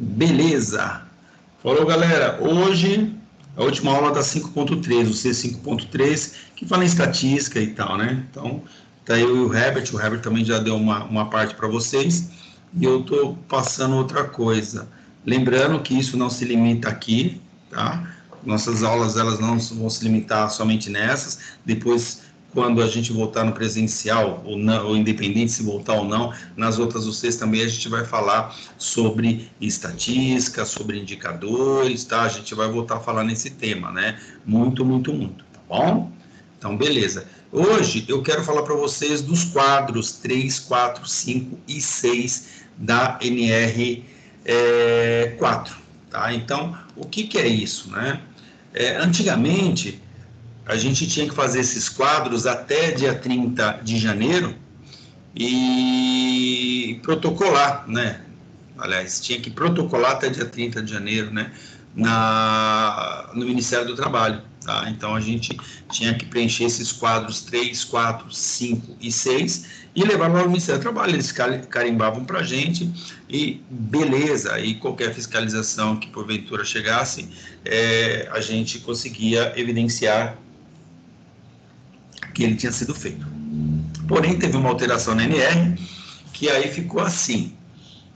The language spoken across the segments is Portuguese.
Beleza. Falou, galera. Hoje, a última aula da 5.3, o C5.3, que fala em estatística e tal, né? Então, tá eu e o Herbert também já deu uma parte para vocês, e eu tô passando outra coisa. Lembrando que isso não se limita aqui, tá? Nossas aulas, elas não vão se limitar somente nessas. Depois, quando a gente voltar no presencial, ou, não, ou independente se voltar ou não, nas outras UCs também a gente vai falar sobre estatística, sobre indicadores, tá? A gente vai voltar a falar nesse tema, né? Muito, tá bom? Então, beleza. Hoje eu quero falar para vocês dos quadros 3, 4, 5 e 6 da NR 4, tá? Então, o que é isso, né? Antigamente, a gente tinha que fazer esses quadros até dia 30 de janeiro e protocolar, né? Aliás, tinha que protocolar até dia 30 de janeiro, né? No Ministério do Trabalho, tá? Então, a gente tinha que preencher esses quadros 3, 4, 5 e 6 e levar lá no Ministério do Trabalho. Eles carimbavam para a gente e beleza, e qualquer fiscalização que porventura chegasse, a gente conseguia evidenciar que ele tinha sido feito. Porém, teve uma alteração na NR, que aí ficou assim: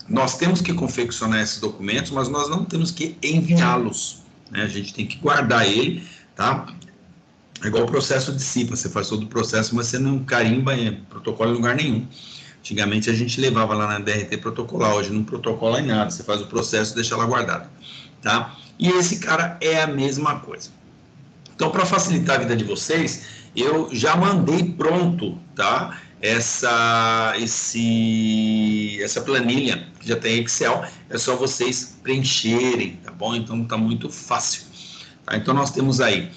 nós temos que confeccionar esses documentos, mas nós não temos que enviá-los, né? A gente tem que guardar ele, tá? É igual o processo de CIPA, você faz todo o processo, mas você não carimba protocolo em lugar nenhum. Antigamente a gente levava lá na DRT protocolar, hoje não protocola em nada, você faz o processo e deixa lá guardado, tá? E esse cara é a mesma coisa. Então, para facilitar a vida de vocês, eu já mandei pronto, tá? Essa planilha que já tem Excel, é só vocês preencherem, tá bom? Então, tá muito fácil. Tá? Então, nós temos aí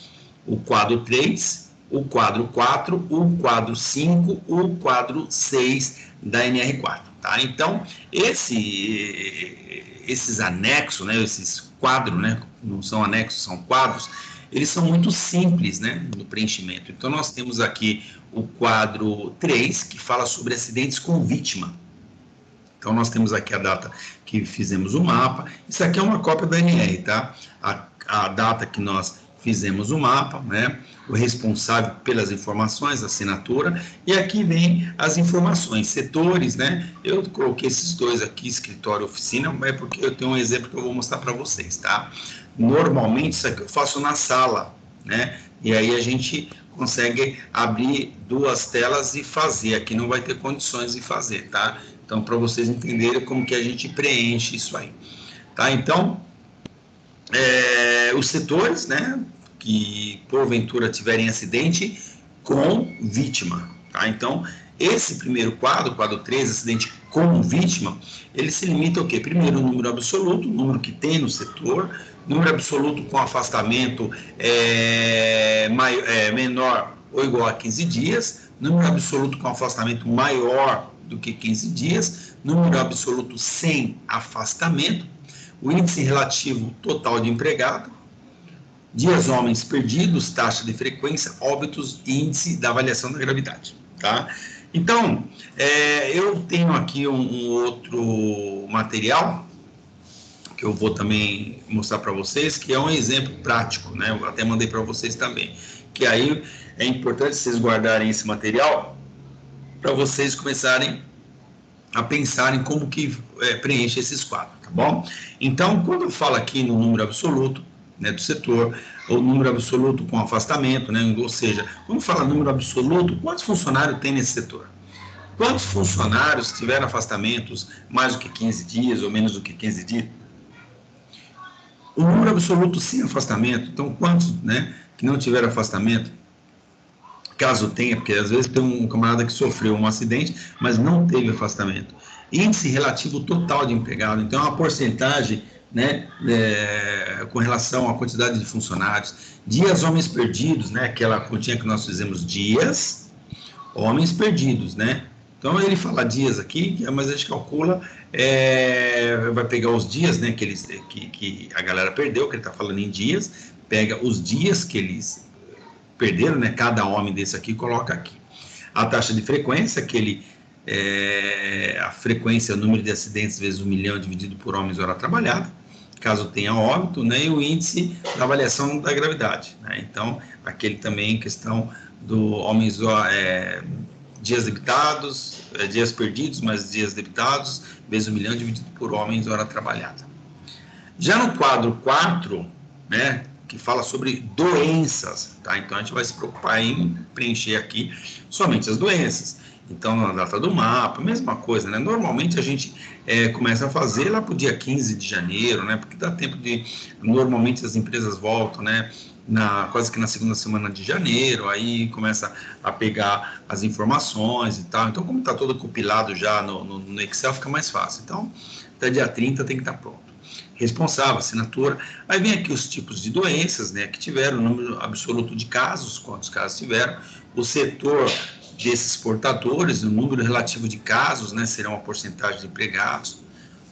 o quadro 3, o quadro 4, o quadro 5, o quadro 6 da NR4, tá? Então, esses anexos, né? Esses quadros, né? Não são anexos, são quadros. Eles são muito simples, né, no preenchimento. Então, nós temos aqui o quadro 3, que fala sobre acidentes com vítima. Então, nós temos aqui a data que fizemos o mapa. Isso aqui é uma cópia da NR, tá? A data que nós fizemos o mapa, né? O responsável pelas informações, a assinatura. E aqui vem as informações, setores, né? Eu coloquei esses dois aqui, escritório e oficina, é porque eu tenho um exemplo que eu vou mostrar para vocês, tá? Normalmente, isso aqui eu faço na sala, né? E aí a gente consegue abrir duas telas e fazer. Aqui não vai ter condições de fazer, tá? Então, para vocês entenderem como que a gente preenche isso aí, tá? Então, os setores, né, que porventura tiverem acidente com vítima, tá? Então, esse primeiro quadro, quadro 3, acidente com vítima, ele se limita ao quê? Primeiro, o número absoluto, o número que tem no setor, número absoluto com afastamento menor ou igual a 15 dias, número absoluto com afastamento maior do que 15 dias, número absoluto sem afastamento, o índice relativo total de empregado, dias homens perdidos, taxa de frequência, óbitos e índice da avaliação da gravidade, tá? Então, eu tenho aqui um outro material que eu vou também mostrar para vocês, que é um exemplo prático, né? Eu até mandei para vocês também, que aí é importante vocês guardarem esse material para vocês começarem a pensar em como que preenche esses quadros, tá bom? Então, quando eu falo aqui no número absoluto, né, do setor, ou número absoluto com afastamento, né, ou seja, quando fala número absoluto, quantos funcionários tem nesse setor? Quantos funcionários tiveram afastamentos mais do que 15 dias ou menos do que 15 dias? O número absoluto sem afastamento, então quantos, né, que não tiveram afastamento? Caso tenha, porque às vezes tem um camarada que sofreu um acidente, mas não teve afastamento. Índice relativo total de empregado, então é uma porcentagem, né, com relação à quantidade de funcionários. Dias homens perdidos, né, aquela continha que nós fizemos, dias homens perdidos, né? Então ele fala dias aqui, mas a gente calcula, vai pegar os dias, né, que a galera perdeu, que ele está falando em dias, pega os dias que eles perderam, né? Cada homem desse aqui coloca aqui. A taxa de frequência que ele a frequência, o número de acidentes vezes 1 milhão dividido por homens hora trabalhada, caso tenha óbito, né, e o índice da avaliação da gravidade, né? Então, aquele também questão do homens, dias debitados, dias perdidos, mais dias debitados, vezes 1 milhão dividido por homens hora trabalhada. Já no quadro 4, né, que fala sobre doenças, tá? Então, a gente vai se preocupar em preencher aqui somente as doenças. Então, na data do mapa, mesma coisa, né? Normalmente a gente começa a fazer lá para o dia 15 de janeiro, né? Porque dá tempo de... Normalmente as empresas voltam, né? Quase que na segunda semana de janeiro, aí começa a pegar as informações e tal. Então, como está todo compilado já no Excel, fica mais fácil. Então, até dia 30 tem que estar pronto. Responsável, assinatura. Aí vem aqui os tipos de doenças, né? Que tiveram, o número absoluto de casos, quantos casos tiveram, o setor desses portadores, o número relativo de casos, né, serão a porcentagem de empregados,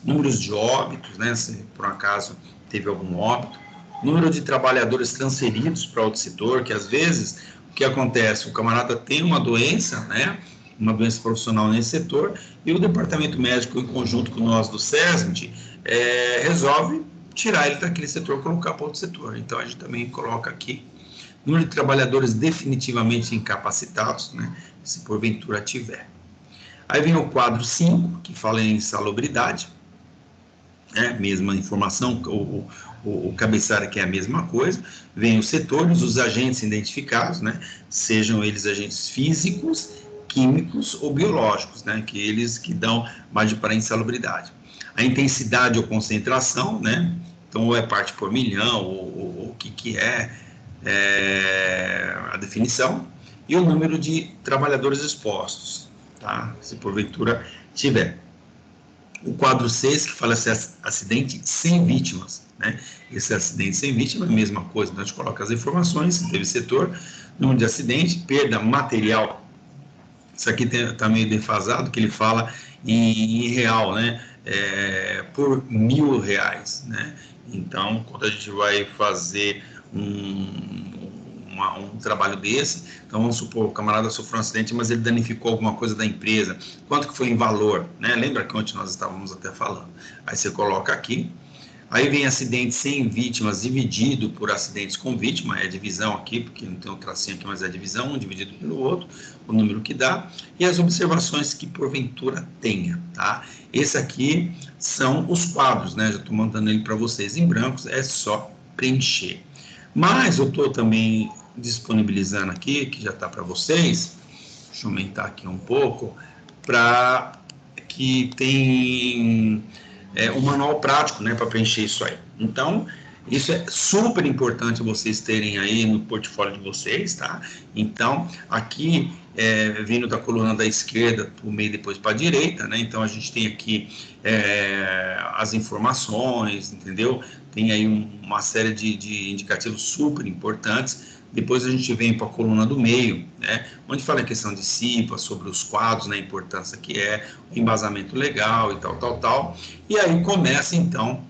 números de óbitos, né, se por um acaso teve algum óbito, número de trabalhadores transferidos para outro setor, que às vezes, o que acontece, o camarada tem uma doença, né, uma doença profissional nesse setor, e o departamento médico, em conjunto com nós do SESMIT, resolve tirar ele daquele setor e colocar para outro setor. Então, a gente também coloca aqui número de trabalhadores definitivamente incapacitados, né, se porventura tiver. Aí vem o quadro 5, que fala em insalubridade, né, mesma informação, o cabeçalho que é a mesma coisa. Vem os setores, os agentes identificados, né, sejam eles agentes físicos, químicos ou biológicos, né, que eles que dão margem para a insalubridade. A intensidade ou concentração, né, então ou é parte por milhão, ou o que é a definição, e o número de trabalhadores expostos, tá? Se porventura tiver. O quadro 6, que fala se acidente sem vítimas, né? Esse acidente sem vítima é a mesma coisa, então a gente coloca as informações, se teve setor, número de acidente, perda material. Isso aqui está meio defasado, que ele fala em real, né? Por R$1.000, né? Então, quando a gente vai fazer um trabalho desse, então vamos supor, o camarada sofreu um acidente, mas ele danificou alguma coisa da empresa, quanto que foi em valor, né? Lembra que ontem nós estávamos até falando? Aí você coloca aqui, aí vem acidente sem vítimas dividido por acidentes com vítima, é divisão aqui, porque não tem um tracinho aqui, mas é divisão, um dividido pelo outro, o número que dá, e as observações que porventura tenha, tá? Esse aqui são os quadros, né? Já estou mandando ele para vocês em brancos, é só preencher. Mas eu estou também disponibilizando aqui, que já está para vocês, deixa eu aumentar aqui um pouco, para que tem um manual prático, né, para preencher isso aí. Então, isso é super importante vocês terem aí no portfólio de vocês, tá? Então, aqui, vindo da coluna da esquerda para o meio, depois para a direita, né? Então, a gente tem aqui as informações, entendeu? Tem aí uma série de indicativos super importantes. Depois a gente vem para a coluna do meio, né, onde fala a questão de CIPA, sobre os quadros, né, a importância que é, o embasamento legal e tal. E aí começa, então,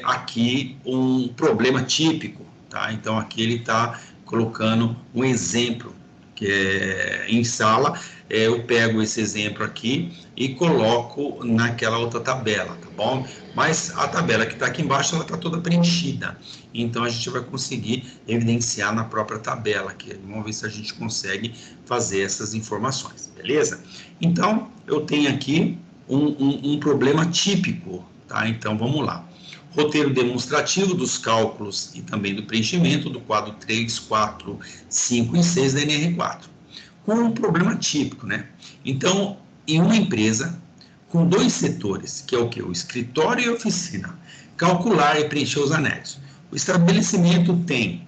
aqui um problema típico, tá? Então, aqui ele está colocando um exemplo, que é em sala, eu pego esse exemplo aqui e coloco naquela outra tabela, tá bom? Mas a tabela que está aqui embaixo, ela está toda preenchida, então a gente vai conseguir evidenciar na própria tabela, que vamos ver se a gente consegue fazer essas informações, beleza? Então, eu tenho aqui um problema típico, tá? Então, vamos lá. Roteiro demonstrativo dos cálculos e também do preenchimento do quadro 3, 4, 5 e 6 da NR4. Com um problema típico, né? Então, em uma empresa com 2 setores, que é o que? O escritório e a oficina, calcular e preencher os anexos. O estabelecimento tem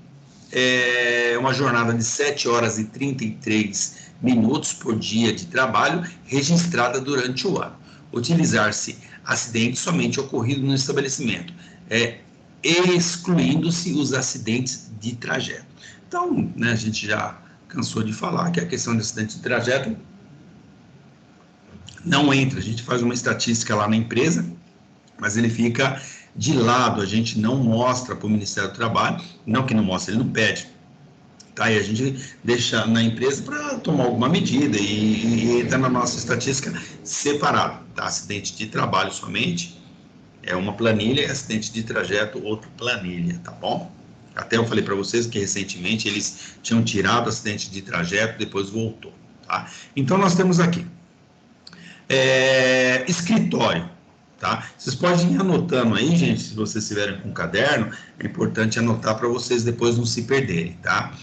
uma jornada de 7 horas e 33 minutos por dia de trabalho registrada durante o ano. Utilizar-se acidente somente ocorrido no estabelecimento, excluindo-se os acidentes de trajeto. Então, né, a gente já cansou de falar que a questão de acidente de trajeto não entra, a gente faz uma estatística lá na empresa, mas ele fica de lado, a gente não mostra para o Ministério do Trabalho, não que não mostra, ele não pede, Tá, e a gente deixa na empresa para tomar alguma medida e entra na nossa estatística separado, tá? Acidente de trabalho somente é uma planilha, acidente de trajeto outra planilha, tá bom? Até eu falei para vocês que recentemente eles tinham tirado acidente de trajeto, depois voltou, tá? Então nós temos aqui escritório, tá? Vocês podem ir anotando aí, gente, se vocês estiverem com um caderno, é importante anotar para vocês depois não se perderem, tá?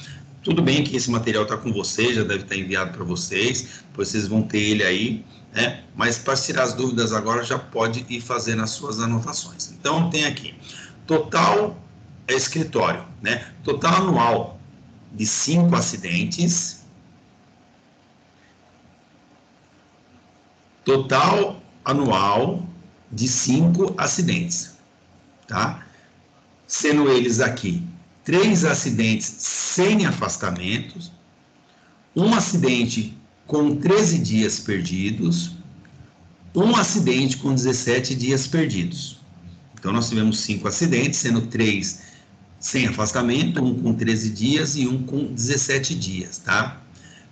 Tudo bem que esse material está com vocês, já deve estar enviado para vocês, depois vocês vão ter ele aí, né? Mas para tirar as dúvidas agora, já pode ir fazendo as suas anotações. Então, tem aqui, total escritório, né? Total anual de 5 acidentes, total anual de 5 acidentes, tá? Sendo eles aqui 3 acidentes sem afastamentos, um acidente com 13 dias perdidos, um acidente com 17 dias perdidos. Então, nós tivemos 5 acidentes, sendo 3 sem afastamento, um com 13 dias e um com 17 dias, tá?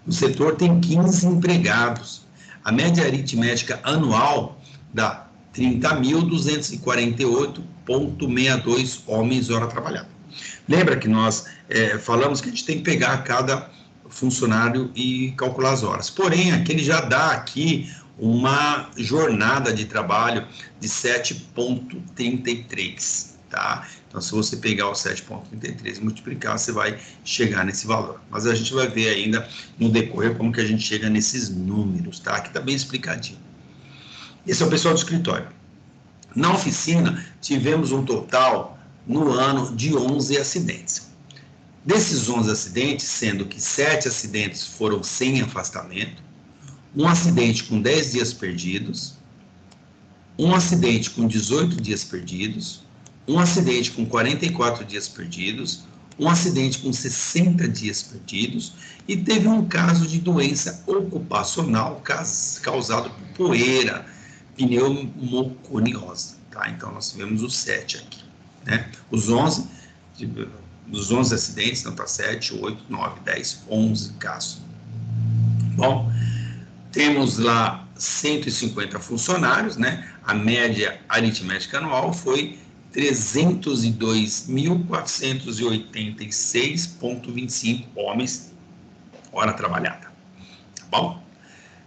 O setor tem 15 empregados. A média aritmética anual dá 30.248,62 homens hora trabalhada. Lembra que nós falamos que a gente tem que pegar cada funcionário e calcular as horas. Porém, aqui ele já dá aqui uma jornada de trabalho de 7,33, tá? Então, se você pegar o 7,33 e multiplicar, você vai chegar nesse valor. Mas a gente vai ver ainda no decorrer como que a gente chega nesses números, tá? Aqui tá bem explicadinho. Esse é o pessoal do escritório. Na oficina, tivemos um total no ano de 11 acidentes. Desses 11 acidentes, sendo que 7 acidentes foram sem afastamento, um acidente com 10 dias perdidos, um acidente com 18 dias perdidos, um acidente com 44 dias perdidos, um acidente com 60 dias perdidos e teve um caso de doença ocupacional causado por poeira, pneumoconiose, tá? Então, nós tivemos os 7 aqui, né? Os 11, dos 11 acidentes, então tá 7, 8, 9, 10, 11 casos. Bom, temos lá 150 funcionários, né? A média aritmética anual foi 302.486,25 homens hora trabalhada, tá bom?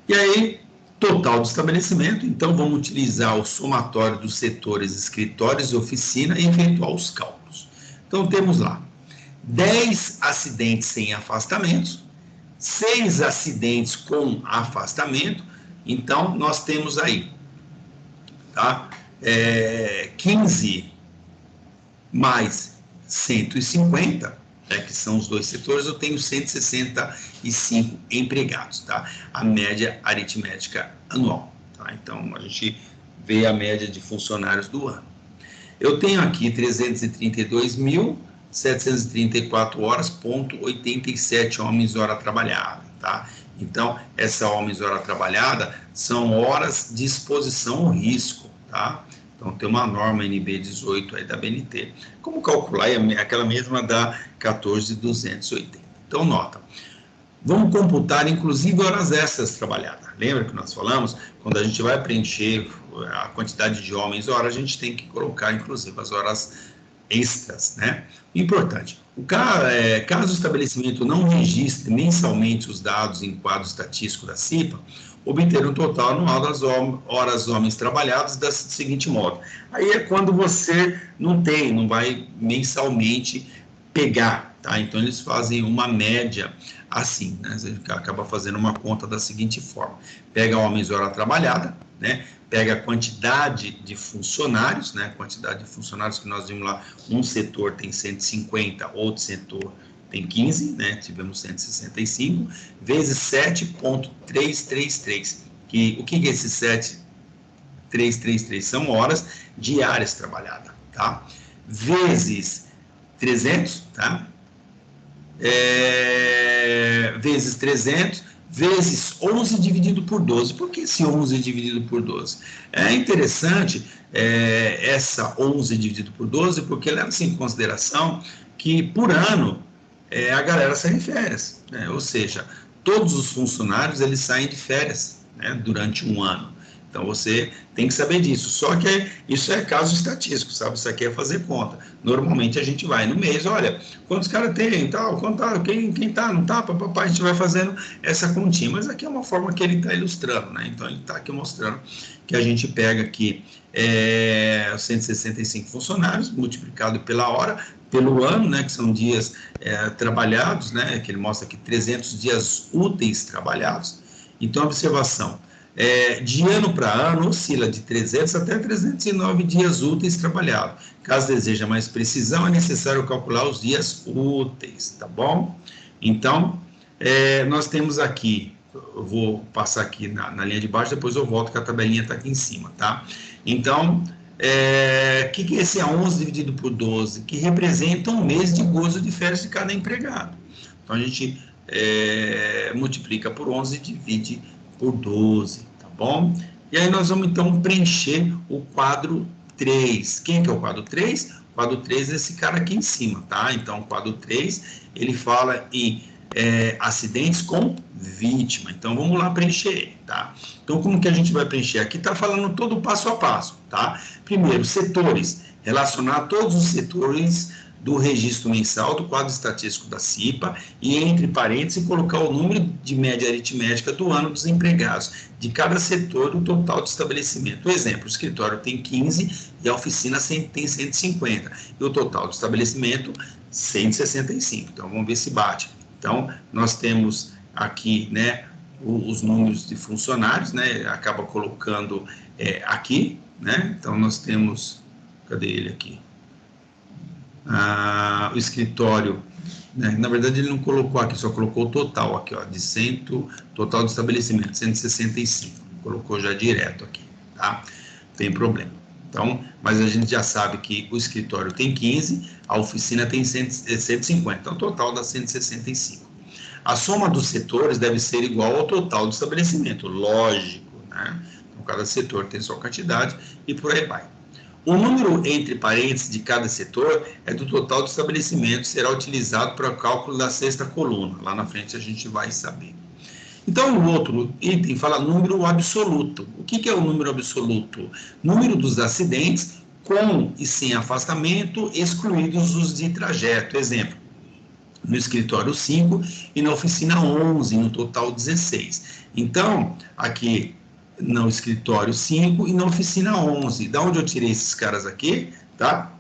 E aí, total do estabelecimento, então vamos utilizar o somatório dos setores escritórios e oficina e efetuar os cálculos. Então temos lá 10 acidentes sem afastamentos, 6 acidentes com afastamento, então nós temos aí, tá? 15 mais 150, que são os dois setores, eu tenho 165 empregados, tá? A média aritmética anual, tá? Então, a gente vê a média de funcionários do ano. Eu tenho aqui 332.734 horas, ponto 87 homens hora trabalhada, tá? Então, essa homens hora trabalhada são horas de exposição ao risco, tá? Então, tem uma norma NB 18 aí da BNT. Como calcular? É aquela mesma da 14.280. Então, nota. Vamos computar, inclusive, horas extras trabalhadas. Lembra que nós falamos? Quando a gente vai preencher a quantidade de homens hora, a gente tem que colocar, inclusive, as horas extras, né? Importante. Caso o estabelecimento não registre mensalmente os dados em quadro estatístico da CIPA, obter um total anual das horas homens trabalhadas da seguinte modo. Aí é quando você não vai mensalmente pegar, tá? Então, eles fazem uma média assim, né? Você acaba fazendo uma conta da seguinte forma. Pega homens hora trabalhada, né? Pega a quantidade de funcionários, né? Quantidade de funcionários que nós vimos lá, um setor tem 150, outro setor tem 15, né? Tivemos 165, vezes 7,333. O que é esse 7,333? São horas diárias trabalhadas, tá? Vezes 300, tá? Vezes 300, vezes 11 dividido por 12. Por que esse 11 dividido por 12? É interessante essa 11 dividido por 12, porque leva-se em consideração que, por ano, a galera sai de férias, né? Ou seja, todos os funcionários eles saem de férias, né, durante um ano. Então você tem que saber disso. Só que isso é caso estatístico, sabe? Isso aqui é fazer conta. Normalmente a gente vai no mês, olha, quantos caras tem, tal, quanto tá, quem tá, não tá, papapá, a gente vai fazendo essa continha. Mas aqui é uma forma que ele está ilustrando, né? Então ele está aqui mostrando que a gente pega aqui 165 funcionários multiplicado pela hora, pelo ano, né, que são dias trabalhados, né, que ele mostra aqui 300 dias úteis trabalhados. Então, observação, de ano para ano oscila de 300 até 309 dias úteis trabalhados. Caso deseja mais precisão, é necessário calcular os dias úteis, tá bom? Então, nós temos aqui, eu vou passar aqui na linha de baixo, depois eu volto que a tabelinha está aqui em cima, tá? Então, que é esse 11 dividido por 12? Que representa um mês de gozo de férias de cada empregado. Então, a gente multiplica por 11 e divide por 12, tá bom? E aí nós vamos, então, preencher o quadro 3. Quem que é o quadro 3? O quadro 3 é esse cara aqui em cima, tá? Então, o quadro 3, ele fala em acidentes com vítima. Então, vamos lá preencher ele, tá? Então, como que a gente vai preencher? Aqui está falando todo o passo a passo, tá? Primeiro, setores. Relacionar todos os setores do registro mensal do quadro estatístico da CIPA e, entre parênteses, colocar o número de média aritmética do ano dos empregados de cada setor do total do estabelecimento. Por exemplo, o escritório tem 15 e a oficina tem 150. E o total do estabelecimento, 165. Então, vamos ver se bate. Então, nós temos aqui, né, os números de funcionários, né, acaba colocando aqui, né, então nós temos, cadê ele aqui? O escritório, né, na verdade ele não colocou aqui, só colocou o total aqui, ó, total do estabelecimento, 165, colocou já direto aqui, tá? Não tem problema. Então, mas a gente já sabe que o escritório tem 15, a oficina tem 150, então o total dá 165. A soma dos setores deve ser igual ao total do estabelecimento, lógico, né? Então, cada setor tem sua quantidade e por aí vai. O número entre parênteses de cada setor é do total do estabelecimento, será utilizado para o cálculo da sexta coluna. Lá na frente a gente vai saber. Então, o outro item fala número absoluto. O que é o número absoluto? Número dos acidentes com e sem afastamento, excluídos os de trajeto. Exemplo, no escritório 5 e na oficina 11, no total 16. Então, aqui no escritório 5 e na oficina 11. Da onde eu tirei esses caras aqui, tá?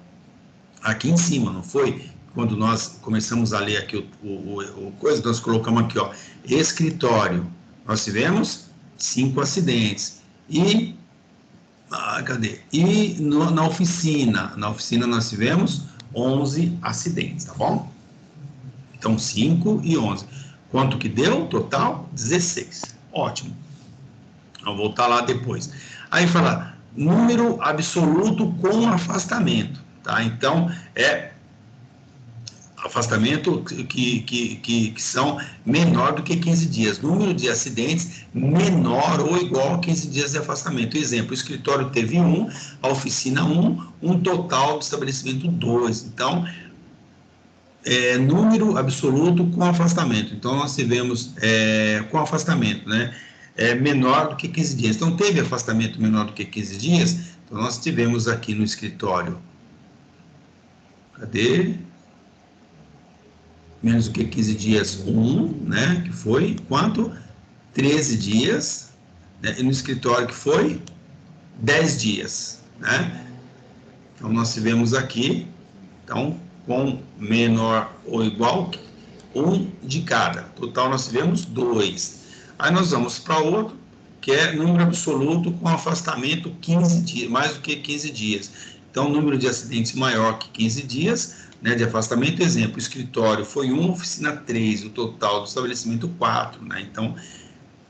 Aqui em cima, não foi? Quando nós começamos a ler aqui o coisa, nós colocamos aqui, ó, escritório. Nós tivemos 5 acidentes. E, cadê? E na oficina nós tivemos 11 acidentes, tá bom? Então, 5 e 11. Quanto que deu? Total, 16. Ótimo. Vamos voltar lá depois. Aí fala, número absoluto com afastamento, tá? Então, afastamento que são menor do que 15 dias. Número de acidentes menor ou igual a 15 dias de afastamento. Exemplo, o escritório teve 1, a oficina 1, um total do estabelecimento 2. Então, número absoluto com afastamento. Então, nós tivemos com afastamento, né? Menor do que 15 dias. Então, teve afastamento menor do que 15 dias. Então, nós tivemos aqui no escritório. Cadê? Menos do que 15 dias, 1, né? Que foi quanto? 13 dias. Né? E no escritório que foi 10 dias, né? Então, nós tivemos aqui, então, com menor ou igual, 1 de cada. Total, nós tivemos 2. Aí nós vamos para outro, que é número absoluto com afastamento 15 dias, mais do que 15 dias. Então, número de acidentes maior que 15 dias, né, de afastamento. Exemplo, escritório foi 1, oficina 3, o total do estabelecimento 4, né? Então,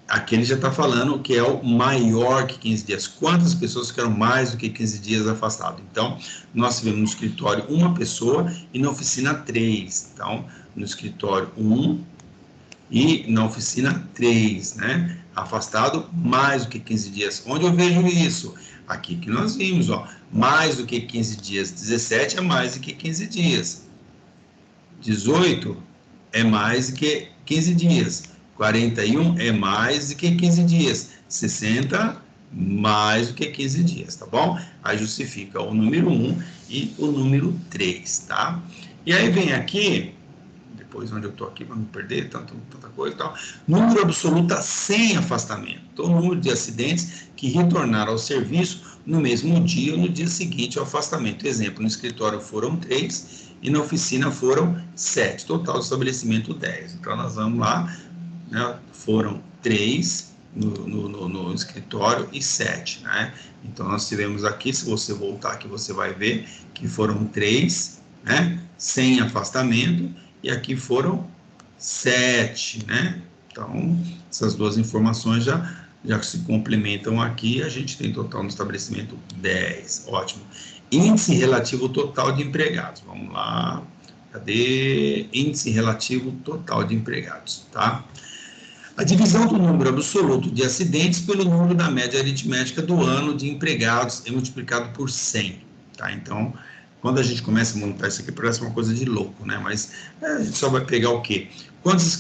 aqui ele já está falando que é o maior que 15 dias. Quantas pessoas ficaram mais do que 15 dias afastadas? Então, nós tivemos no escritório 1 pessoa e na oficina 3. Então, no escritório 1 e na oficina 3, né? Afastado mais do que 15 dias. Onde eu vejo isso? Aqui que nós vimos, ó. Mais do que 15 dias. 17 é mais do que 15 dias. 18 é mais do que 15 dias. 41 é mais do que 15 dias. 60 mais do que 15 dias, tá bom? Aí justifica o número 1 e o número 3, tá? E aí vem aqui, depois onde eu estou aqui para não perder tanta coisa e tal, número absoluto sem afastamento. Então, o número de acidentes que retornaram ao serviço no mesmo dia ou no dia seguinte ao afastamento. Exemplo, no escritório foram 3 e na oficina foram 7. Total do estabelecimento 10. Então, nós vamos lá, né? Foram 3 no escritório e 7, né? Então, nós tivemos aqui, se você voltar aqui, você vai ver que foram 3, né? Sem afastamento, e aqui foram 7, né? Então, essas duas informações já se complementam aqui, a gente tem total no estabelecimento 10, ótimo. Índice relativo total de empregados, vamos lá, cadê? Índice relativo total de empregados, tá? A divisão do número absoluto de acidentes pelo número da média aritmética do ano de empregados é multiplicado por 100, tá? Então, quando a gente começa a montar isso aqui, parece uma coisa de louco, né? Mas a gente só vai pegar o quê? Quantos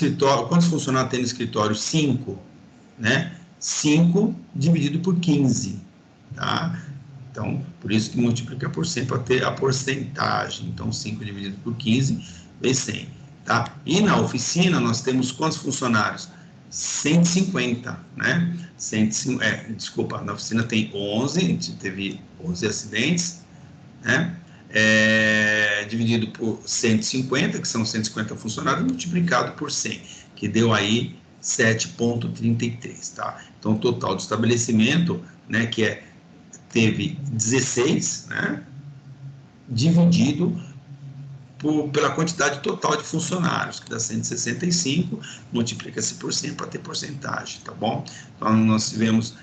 funcionários tem no escritório? 5, né? 5 dividido por 15, tá? Então, por isso que multiplica por 100 para ter a porcentagem. Então, 5 dividido por 15 vezes 100, tá? E na oficina, nós temos quantos funcionários? 150, né? Desculpa, na oficina tem 11, a gente teve 11 acidentes, né? Dividido por 150, que são 150 funcionários, multiplicado por 100, que deu aí 7,33, tá? Então, o total do estabelecimento, né, teve 16, né, dividido pela quantidade total de funcionários, que dá 165, multiplica-se por 100 para ter porcentagem, tá bom? Então, nós tivemos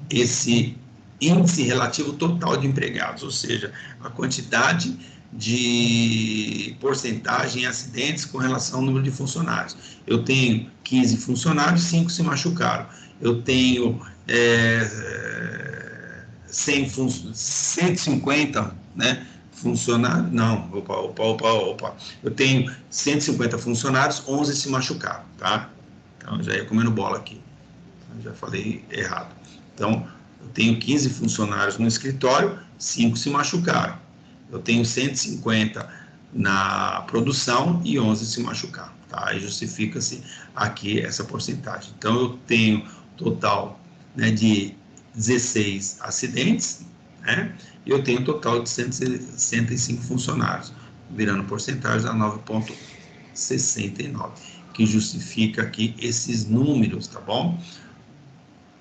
esse índice relativo total de empregados, ou seja, a quantidade de porcentagem em acidentes com relação ao número de funcionários. Eu tenho 15 funcionários, 5 se machucaram. Eu tenho 150, né, funcionários, não, opa. Eu tenho 150 funcionários, 11 se machucaram, tá? Então, já ia comendo bola aqui. Já falei errado. Então, eu tenho 15 funcionários no escritório, 5 se machucaram. Eu tenho 150 na produção e 11 se machucaram, tá? Aí justifica-se aqui essa porcentagem. Então, eu tenho total, né, de 16 acidentes, né? E eu tenho um total de 165 funcionários, virando porcentagem a 9,69, que justifica aqui esses números, tá bom?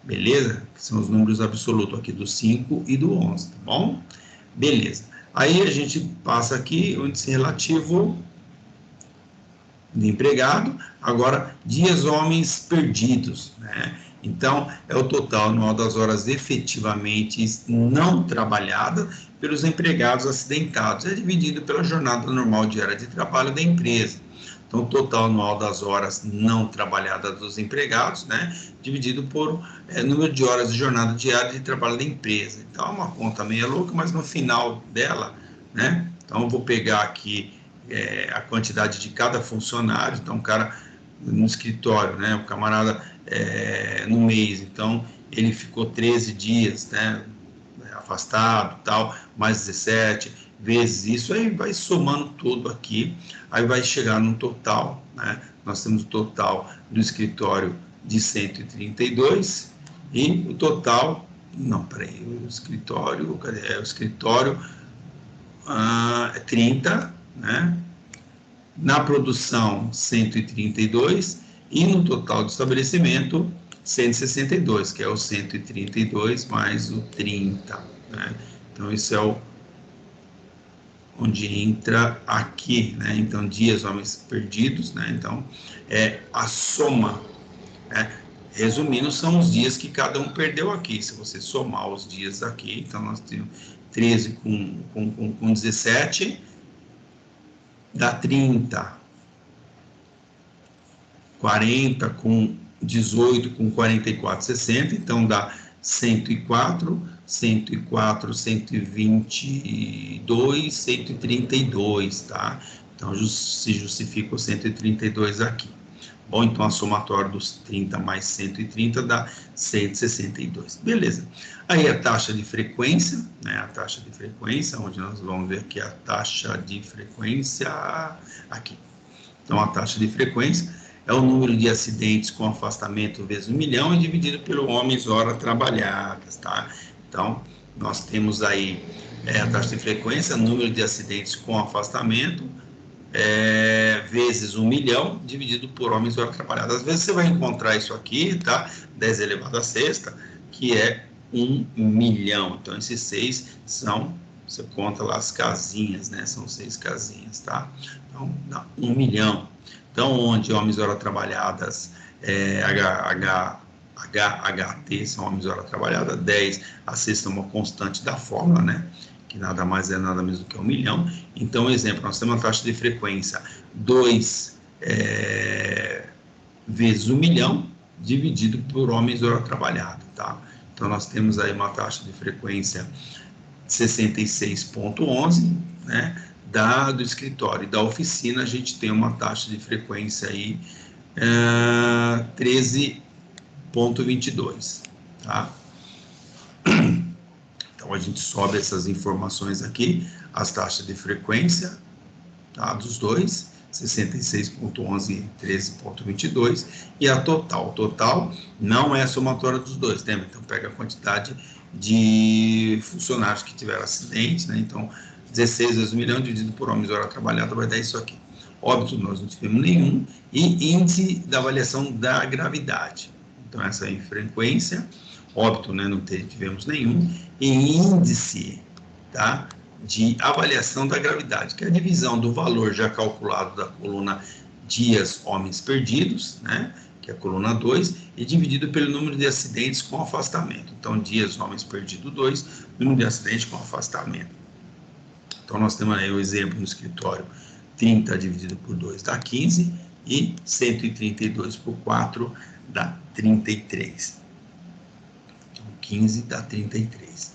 Beleza? Que são os números absolutos aqui do 5 e do 11, tá bom? Beleza. Aí a gente passa aqui o índice relativo de empregado, agora dias homens perdidos, né? Então, é o total anual das horas efetivamente não trabalhadas pelos empregados acidentados, é dividido pela jornada normal diária de trabalho da empresa. Então, o total anual das horas não trabalhadas dos empregados, né, dividido por número de horas de jornada diária de trabalho da empresa. Então, é uma conta meio louca, mas no final dela, né, então eu vou pegar aqui a quantidade de cada funcionário. Então, o cara no escritório, né, o camarada no mês, então ele ficou 13 dias, né, afastado, tal, mais 17 vezes isso, aí vai somando tudo aqui, aí vai chegar no total, né, nós temos o total do escritório de 132 e o total, não, peraí, o escritório, cadê? O escritório 30, né, na produção 132 e no total do estabelecimento 162, que é o 132 mais o 30, né? Então, isso é onde entra aqui, né? Então, dias homens perdidos, né? Então, é a soma, né? Resumindo, são os dias que cada um perdeu aqui. Se você somar os dias aqui, então nós temos 13 com 17, dá 30. 40 com 18 com 44, 60, então dá 104, 122, 132, tá? Então, se justifica o 132 aqui. Bom, então a somatória dos 30 mais 130 dá 162. Beleza. Aí a taxa de frequência, né? A taxa de frequência, onde nós vamos ver aqui a taxa de frequência aqui. Então, a taxa de frequência é o número de acidentes com afastamento vezes 1 milhão e dividido pelo homens horas trabalhadas, tá? Então, nós temos aí a taxa de frequência, número de acidentes com afastamento, vezes 1 milhão, dividido por homens horas trabalhadas. Às vezes você vai encontrar isso aqui, tá? 10 elevado a sexta, que é 1 milhão. Então, esses 6 são, você conta lá as casinhas, né? São 6 casinhas, tá? Então, dá 1 milhão. Então, onde homens horas trabalhadas, HT são homens horas trabalhadas, 10, a sexta é uma constante da fórmula, né? Que nada mais é nada menos do que 1 milhão. Então, exemplo, nós temos uma taxa de frequência 2 vezes 1 milhão, dividido por homens hora trabalhada, tá? Então, nós temos aí uma taxa de frequência 66,11, né? Do escritório e da oficina, a gente tem uma taxa de frequência aí 13,22, tá? Então, a gente sobe essas informações aqui, as taxas de frequência, tá, dos dois, 66,11 e 13,22, e a total. O total não é a somatória dos dois, né? Então, pega a quantidade de funcionários que tiveram acidente, né? Então, 16 vezes 1 milhão dividido por homens hora trabalhada vai dar isso aqui. Óbito, nós não tivemos nenhum. E índice da avaliação da gravidade. Então, essa é a frequência. Óbito, né, não tivemos nenhum, e índice, tá, de avaliação da gravidade, que é a divisão do valor já calculado da coluna dias homens perdidos, né, que é a coluna 2, e dividido pelo número de acidentes com afastamento. Então, dias homens perdidos 2, número de acidentes com afastamento. Então, nós temos aí o exemplo no escritório, 30 dividido por 2 dá 15, e 132 por 4 dá 33. 15 dá 33,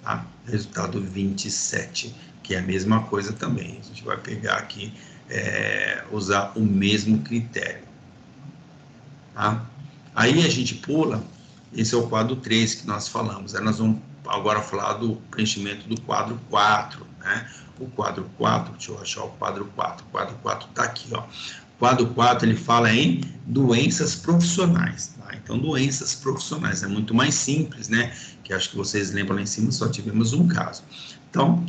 tá? Resultado 27, que é a mesma coisa também. A gente vai pegar aqui, usar o mesmo critério, tá? Aí a gente pula, esse é o quadro 3 que nós falamos. Aí nós vamos agora falar do preenchimento do quadro 4, né? O quadro 4, deixa eu achar o quadro 4. O quadro 4 está aqui, ó. O quadro 4, ele fala em doenças profissionais, tá? Então, doenças profissionais é muito mais simples, né? Que acho que vocês lembram lá em cima, só tivemos um caso. Então,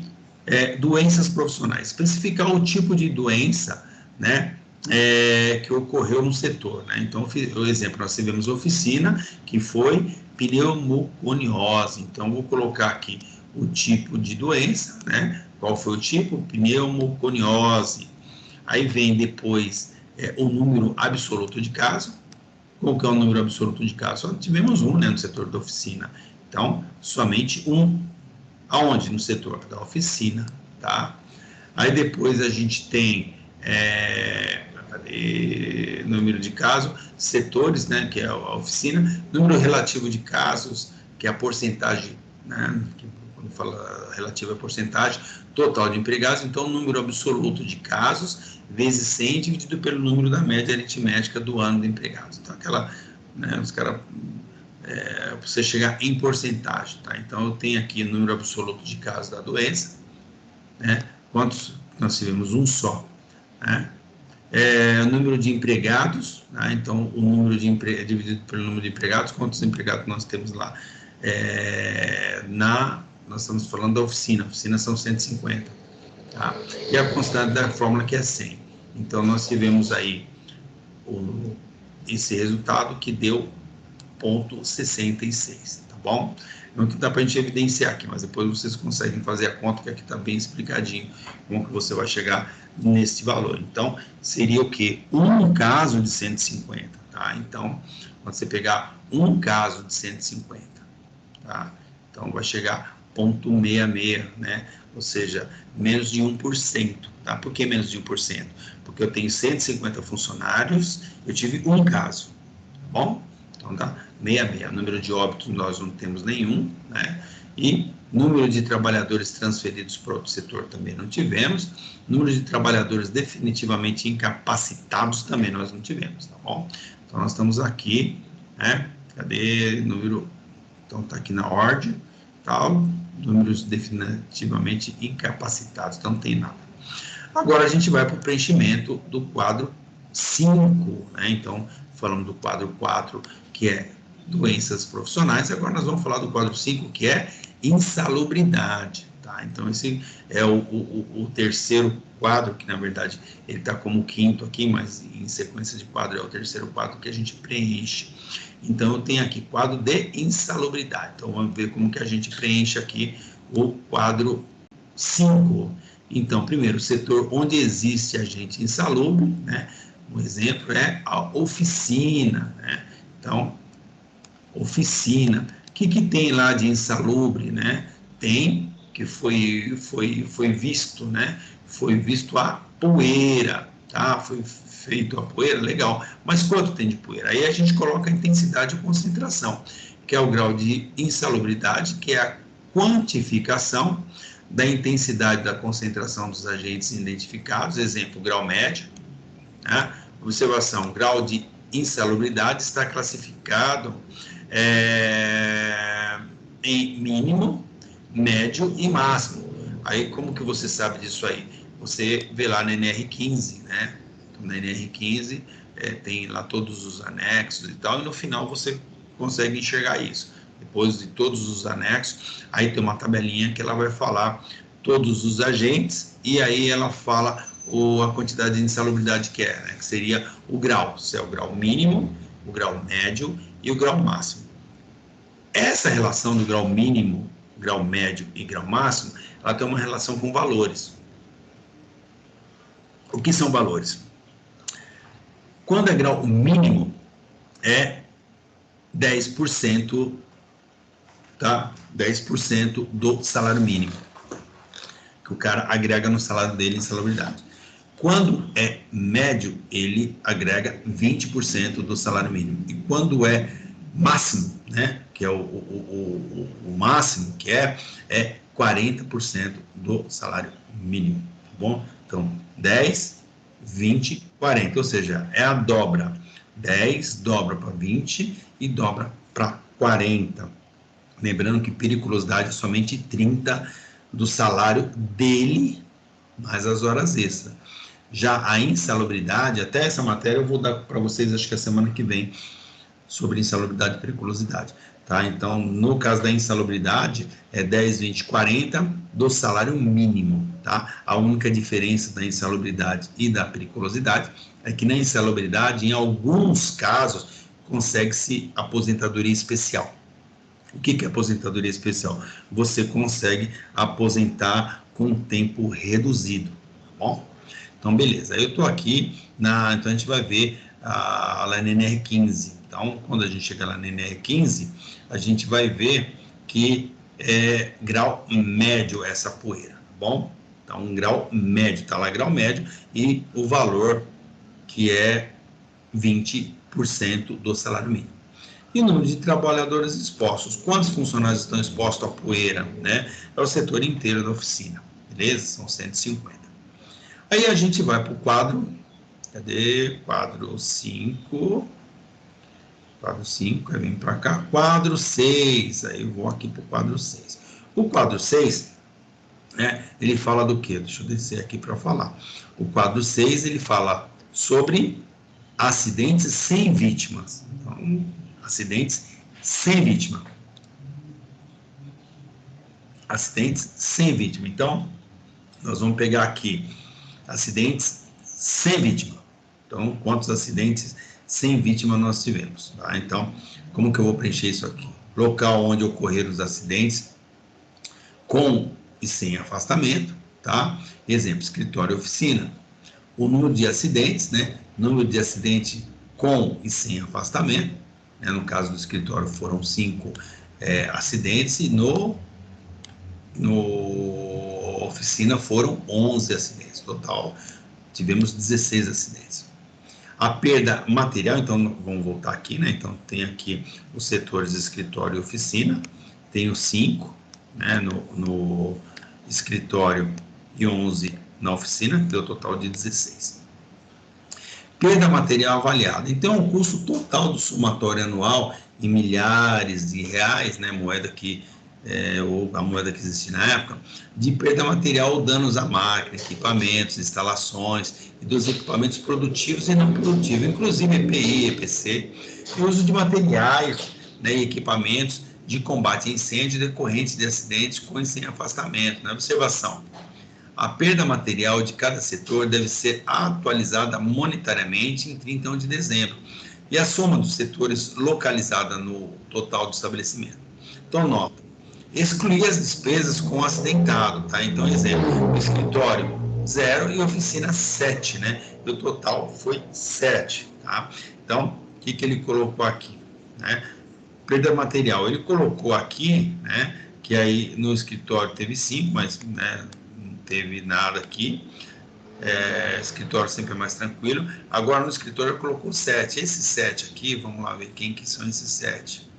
doenças profissionais. Especificar o tipo de doença, né? Que ocorreu no setor, né? Então, o exemplo, nós tivemos oficina, que foi pneumoconiose. Então, vou colocar aqui o tipo de doença, né? Qual foi o tipo? Pneumoconiose. Aí vem depois o número absoluto de casos. Qual que é o número absoluto de casos? Só tivemos um, né, no setor da oficina. Então, somente um. Aonde? No setor da oficina, tá? Aí depois a gente tem número de casos, setores, né, que é a oficina, número relativo de casos, que é a porcentagem, né, que quando fala relativa à porcentagem, total de empregados, então, número absoluto de casos, vezes 100, dividido pelo número da média aritmética do ano de empregados. Então, aquela, né, os caras, você chegar em porcentagem, tá? Então, eu tenho aqui o número absoluto de casos da doença, né? Quantos nós tivemos? Um só, né? O número de empregados, né? Então, o número de dividido pelo número de empregados, quantos empregados nós temos lá? Nós estamos falando da oficina, a oficina são 150, tá? E a constante da fórmula que é 100. Então, nós tivemos aí esse resultado que deu 0,66, tá bom? Não que dá para a gente evidenciar aqui, mas depois vocês conseguem fazer a conta, que aqui está bem explicadinho como que você vai chegar nesse valor. Então, seria o quê? Um caso de 150, tá? Então, quando você pegar um caso de 150, tá? Então, vai chegar 0,66, né? Ou seja, menos de 1%, tá? Por que menos de 1%? Porque eu tenho 150 funcionários, eu tive um caso, tá bom? Então, tá? 66. Número de óbitos nós não temos nenhum, né? E número de trabalhadores transferidos para outro setor também não tivemos. Número de trabalhadores definitivamente incapacitados também nós não tivemos, tá bom? Então, nós estamos aqui, né? Cadê número? Então, está aqui na ordem, tal, números definitivamente incapacitados, então não tem nada. Agora, a gente vai para o preenchimento do quadro 5, né? Então, falamos do quadro 4, que é doenças profissionais, agora nós vamos falar do quadro 5, que é insalubridade, tá? Então, esse é o terceiro quadro, que na verdade ele está como quinto aqui, mas em sequência de quadro é o terceiro quadro que a gente preenche. Então, eu tenho aqui quadro de insalubridade. Então, vamos ver como que a gente preenche aqui o quadro 5. Então, primeiro, o setor onde existe agente insalubre, né? Um exemplo é a oficina, né? Então, oficina. O que tem lá de insalubre, né? Tem que foi visto, né? Foi visto a poeira, tá? Foi feito a poeira, legal. Mas quanto tem de poeira? Aí a gente coloca a intensidade e concentração, que é o grau de insalubridade, que é a quantificação da intensidade da concentração dos agentes identificados, exemplo, grau médio, né? Observação, grau de insalubridade está classificado em mínimo, médio e máximo. Aí, como que você sabe disso aí? Você vê lá na NR15, né? Então, na NR15 tem lá todos os anexos e tal, e no final você consegue enxergar isso. Depois de todos os anexos, aí tem uma tabelinha que ela vai falar todos os agentes, e aí ela fala a quantidade de insalubridade que é, né? Que seria o grau, se é o grau mínimo, o grau médio e o grau máximo. Essa relação do grau mínimo, grau médio e grau máximo, ela tem uma relação com valores. O que são valores? Quando é grau mínimo, é 10%, tá? 10% do salário mínimo, que o cara agrega no salário dele em salubridade. Quando é médio, ele agrega 20% do salário mínimo. E quando é máximo, né, que é o máximo, que é 40% do salário mínimo, tá bom? Então, 10, 20, 40, ou seja, é a dobra. 10 dobra para 20 e dobra para 40. Lembrando que periculosidade é somente 30 do salário dele, mais as horas extras. Já a insalubridade, até essa matéria eu vou dar para vocês, acho que a semana que vem, sobre insalubridade e periculosidade, tá? Então, no caso da insalubridade, é 10, 20, 40 do salário mínimo, tá? A única diferença da insalubridade e da periculosidade é que na insalubridade, em alguns casos, consegue-se aposentadoria especial. O que é aposentadoria especial? Você consegue aposentar com tempo reduzido, tá bom? Então, beleza. Eu estou aqui, então a gente vai ver lá na NR15. Então, quando a gente chegar lá na NR15, a gente vai ver que é grau médio essa poeira, tá bom? Então, um grau médio, está lá grau médio, e o valor que é 20% do salário mínimo. E o número de trabalhadores expostos. Quantos funcionários estão expostos à poeira, né? É o setor inteiro da oficina, beleza? São 150. Aí a gente vai para o quadro, cadê? Quadro 5, quadro 5, aí vem para cá, quadro 6, aí eu vou aqui para o quadro 6. O quadro 6, né, ele fala do quê? Deixa eu descer aqui para falar. O quadro 6, ele fala sobre acidentes sem vítimas. Então, acidentes sem vítima. Acidentes sem vítima. Então, nós vamos pegar aqui acidentes sem vítima. Então, quantos acidentes sem vítima nós tivemos? Tá? Então, como que eu vou preencher isso aqui? Local onde ocorreram os acidentes com e sem afastamento, tá? Exemplo, escritório e oficina. O número de acidentes, né? Número de acidentes com e sem afastamento. Né? No caso do escritório foram 5 acidentes e no oficina foram 11 acidentes. Total, tivemos 16 acidentes. A perda material, então, vamos voltar aqui, né? Então, tem aqui os setores escritório e oficina, tenho 5, né, no escritório e 11 na oficina, deu total de 16. Perda material avaliada. Então, o custo total do somatório anual em milhares de reais, né, moeda que ou a moeda que existe na época, de perda material ou danos à máquina, equipamentos, instalações e dos equipamentos produtivos e não produtivos, inclusive EPI, EPC, e uso de materiais, né, e equipamentos de combate a incêndio decorrentes de acidentes com e sem afastamento. Né? Observação: a perda material de cada setor deve ser atualizada monetariamente em 31 de dezembro e a soma dos setores localizada no total do estabelecimento. Então, nota: excluir as despesas com acidentado, tá? Então, exemplo, escritório 0 e oficina 7, né? E o total foi 7, tá? Então, o que ele colocou aqui, né? Perda material, ele colocou aqui, né? Que aí no escritório teve 5, mas, né, não teve nada aqui. Escritório sempre é mais tranquilo. Agora no escritório colocou 7. Esses 7 aqui, vamos lá ver quem que são esses 7.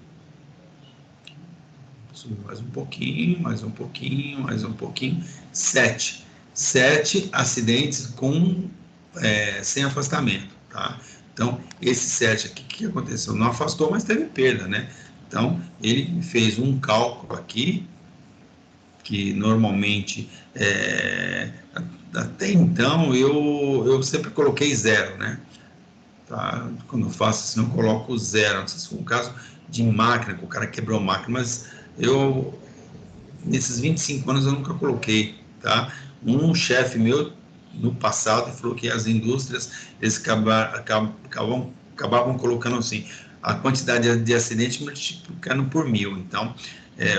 Subir mais um pouquinho, mais um pouquinho, mais um pouquinho. 7. 7 acidentes sem afastamento, tá? Então, esse 7 aqui, o que aconteceu? Não afastou, mas teve perda, né? Então, ele fez um cálculo aqui, que normalmente, até então, eu sempre coloquei 0, né? Tá? Quando eu faço assim, eu coloco 0. Não sei se foi um caso de máquina, que o cara quebrou a máquina, mas eu, nesses 25 anos, eu nunca coloquei, tá? Um chefe meu, no passado, falou que as indústrias, eles acabavam colocando assim, a quantidade de acidentes multiplicando por 1000. Então,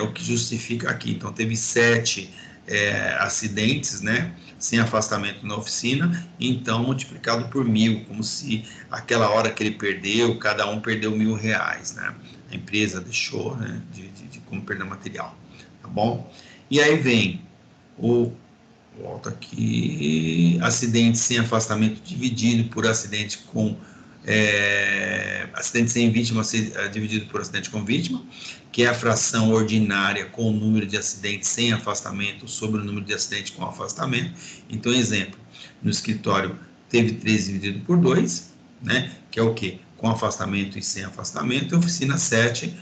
o que justifica aqui. Então, teve 7 acidentes, né, sem afastamento na oficina, então multiplicado por 1000, como se aquela hora que ele perdeu, cada um perdeu R$1.000, né? A empresa deixou, né, de como perda material, tá bom? E aí vem volta aqui, acidente sem afastamento dividido por acidente com acidente sem vítima dividido por acidente com vítima, que é a fração ordinária com o número de acidentes sem afastamento sobre o número de acidentes com afastamento. Então, exemplo, no escritório teve 3 dividido por 2, né, que é o quê? Com afastamento e sem afastamento, e oficina 7,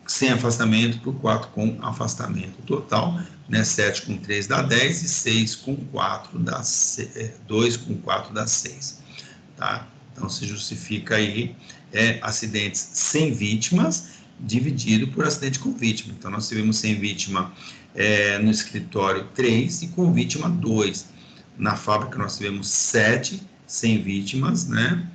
sem afastamento, por 4 com afastamento. Total, né, 7 com 3 dá 10 e 6 com 4 dá 2 com 4 dá 6. Tá? Então, se justifica aí acidentes sem vítimas dividido por acidente com vítima. Então, nós tivemos sem vítima no escritório 3 e com vítima 2. Na fábrica, nós tivemos 7 sem vítimas, né?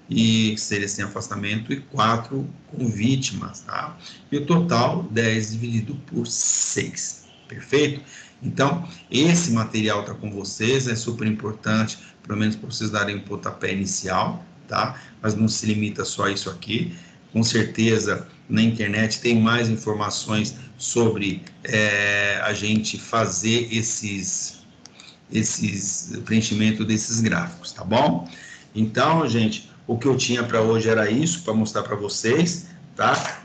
E seria sem afastamento, e 4 com vítimas, tá? E o total, 10 dividido por 6. Perfeito? Então, esse material está com vocês, é super importante, pelo menos para vocês darem um pontapé inicial, tá? Mas não se limita só a isso aqui. Com certeza, na internet tem mais informações sobre a gente fazer esses preenchimento desses gráficos, tá bom? Então, gente, o que eu tinha para hoje era isso, para mostrar para vocês, tá?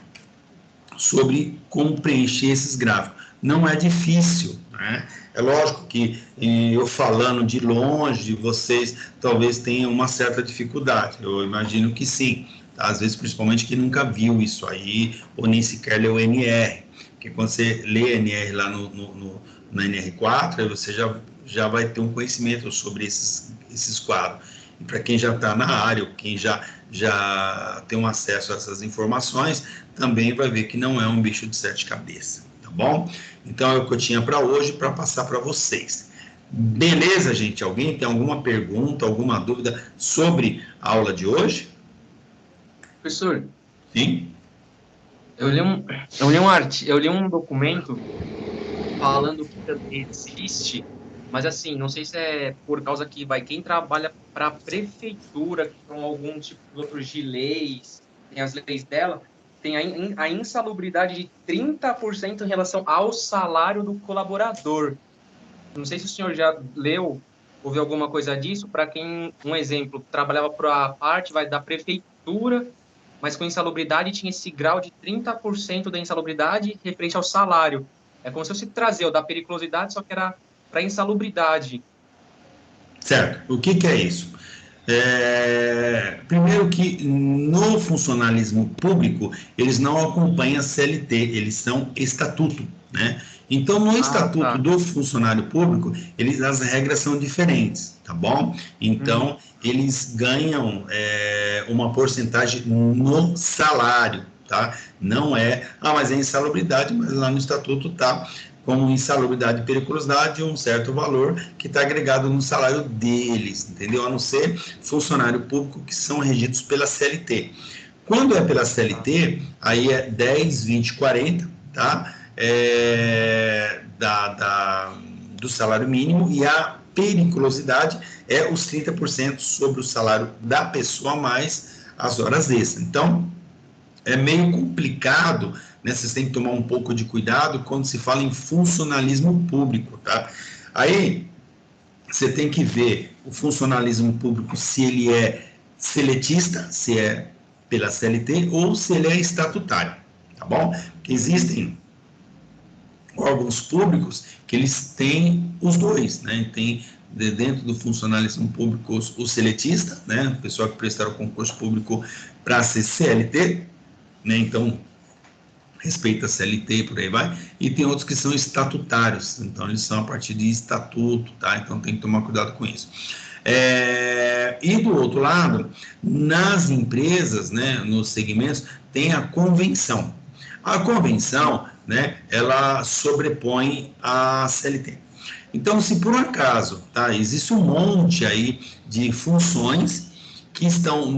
Sobre como preencher esses gráficos. Não é difícil, né? É lógico que eu falando de longe, vocês talvez tenham uma certa dificuldade, eu imagino que sim, tá? Às vezes principalmente quem nunca viu isso aí, ou nem sequer leu NR, porque quando você lê NR lá na NR4, aí você já vai ter um conhecimento sobre esses quadros. E para quem já está na área, ou quem já tem um acesso a essas informações, também vai ver que não é um bicho de 7 cabeças, tá bom? Então é o que eu tinha para hoje, para passar para vocês. Beleza, gente? Alguém tem alguma pergunta, alguma dúvida sobre a aula de hoje? Professor, Sim? eu li um documento falando que existe, mas assim, não sei se é por causa que quem trabalha para a prefeitura, que tem algum tipo de outros de leis, tem as leis dela, tem a insalubridade de 30% em relação ao salário do colaborador. Não sei se o senhor já leu ouviu alguma coisa disso, para quem, um exemplo, trabalhava para a parte da prefeitura, mas com insalubridade tinha esse grau de 30% da insalubridade referente ao salário. É como se fosse trazer o da periculosidade, só que era para insalubridade. Certo. O que é isso? Primeiro que no funcionalismo público, eles não acompanham a CLT, eles são estatuto, né? Então, no Ah, estatuto tá. do funcionário público, as regras são diferentes, tá bom? Então, eles ganham uma porcentagem no salário, tá? Não mas é insalubridade, mas lá no estatuto tá como insalubridade e periculosidade, um certo valor que está agregado no salário deles, entendeu? A não ser funcionário público que são regidos pela CLT. Quando é pela CLT, aí é 10, 20, 40, tá? Do salário mínimo, e a periculosidade é os 30% sobre o salário da pessoa mais as horas extras. Então, é meio complicado, né? Vocês têm que tomar um pouco de cuidado quando se fala em funcionalismo público, tá? Aí, você tem que ver o funcionalismo público, se ele é seletista, se é pela CLT, ou se ele é estatutário, tá bom? Porque existem órgãos públicos que eles têm os dois, né? Tem dentro do funcionalismo público o seletista, né? O pessoal que prestaram concurso público para ser CLT, né? Então, respeita a CLT, por aí vai, e tem outros que são estatutários, então eles são a partir de estatuto, tá? Então tem que tomar cuidado com isso. E do outro lado, nas empresas, né, nos segmentos, tem a convenção. A convenção, né, ela sobrepõe a CLT. Então, se por um acaso, tá, existe um monte aí de funções que estão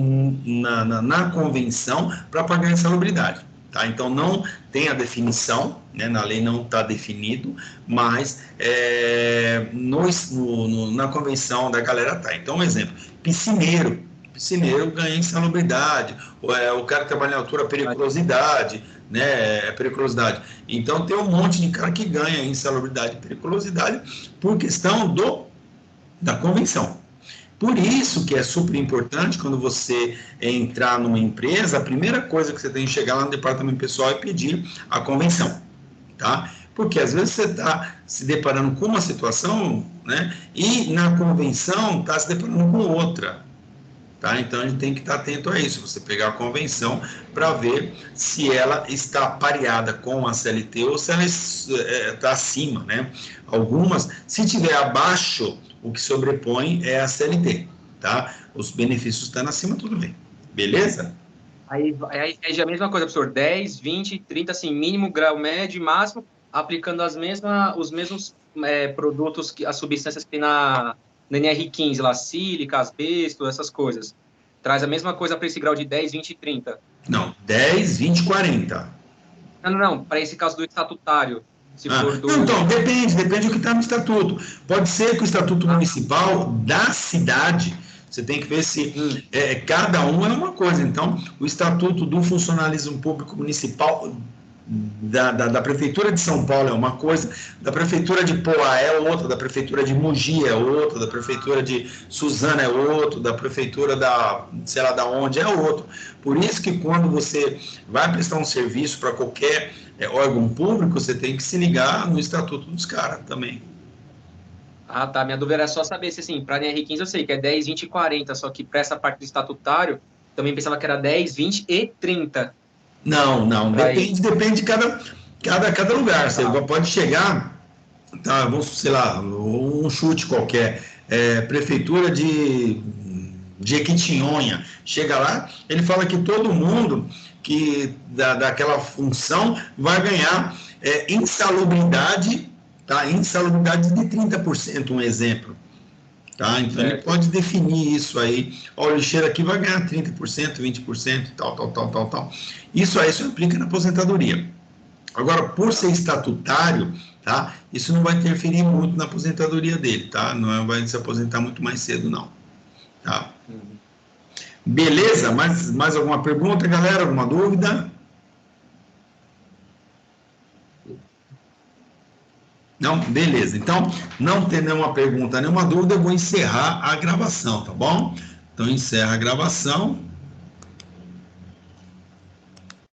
na convenção para pagar insalubridade. Tá? Então, não tem a definição, né? Na lei não está definido, mas na convenção da galera tá. Então, um exemplo, piscineiro ganha insalubridade, o cara que trabalha em altura, periculosidade, né? Periculosidade. Então, tem um monte de cara que ganha insalubridade e periculosidade por questão da convenção. Por isso que é super importante quando você entrar numa empresa, a primeira coisa que você tem que chegar lá no departamento pessoal e pedir a convenção, tá? Porque às vezes você está se deparando com uma situação, né? E na convenção está se deparando com outra, tá? Então a gente tem que estar atento a isso. Você pegar a convenção para ver se ela está pareada com a CLT ou se ela está acima, né? Algumas, se tiver abaixo, o que sobrepõe é a CLT, tá? Os benefícios estando acima, tudo bem. Beleza? Aí é a mesma coisa, professor. 10, 20, 30, assim, mínimo, grau médio e máximo, aplicando os mesmos produtos, as substâncias que tem na NR15, lá, sílica, asbesto, essas coisas. Traz a mesma coisa para esse grau de 10, 20 e 30. Não, 10, 20, 40. Não. Para esse caso do estatutário, se for do... Não, então, depende do que está no estatuto. Pode ser que o estatuto municipal da cidade, você tem que ver se cada um é uma coisa. Então, o estatuto do funcionalismo público municipal da Prefeitura de São Paulo é uma coisa, da Prefeitura de Poá é outra, da Prefeitura de Mogi é outra, da Prefeitura de Suzano é outro, da Prefeitura sei lá da onde é outro. Por isso que quando você vai prestar um serviço para qualquer órgão público, você tem que se ligar no estatuto dos caras também. Ah, tá. Minha dúvida era só saber se, assim, para NR15 eu sei que é 10, 20 e 40, só que para essa parte do estatutário, também pensava que era 10, 20 e 30. Não, depende de cada lugar. Você pode chegar, tá, vamos, sei lá, um chute qualquer, prefeitura de Jequitinhonha, chega lá, ele fala que todo mundo que daquela função vai ganhar insalubridade, tá? Insalubridade de 30%, um exemplo. Tá? Então, ele pode definir isso aí. Ó, o lixeiro aqui vai ganhar 30%, 20%, tal. Isso aí se aplica na aposentadoria. Agora, por ser estatutário, tá? Isso não vai interferir muito na aposentadoria dele, tá? Não vai se aposentar muito mais cedo, não. Tá? Beleza? Mais alguma pergunta, galera? Alguma dúvida? Não? Beleza. Então, não ter nenhuma pergunta, nenhuma dúvida, eu vou encerrar a gravação, tá bom? Então, encerra a gravação.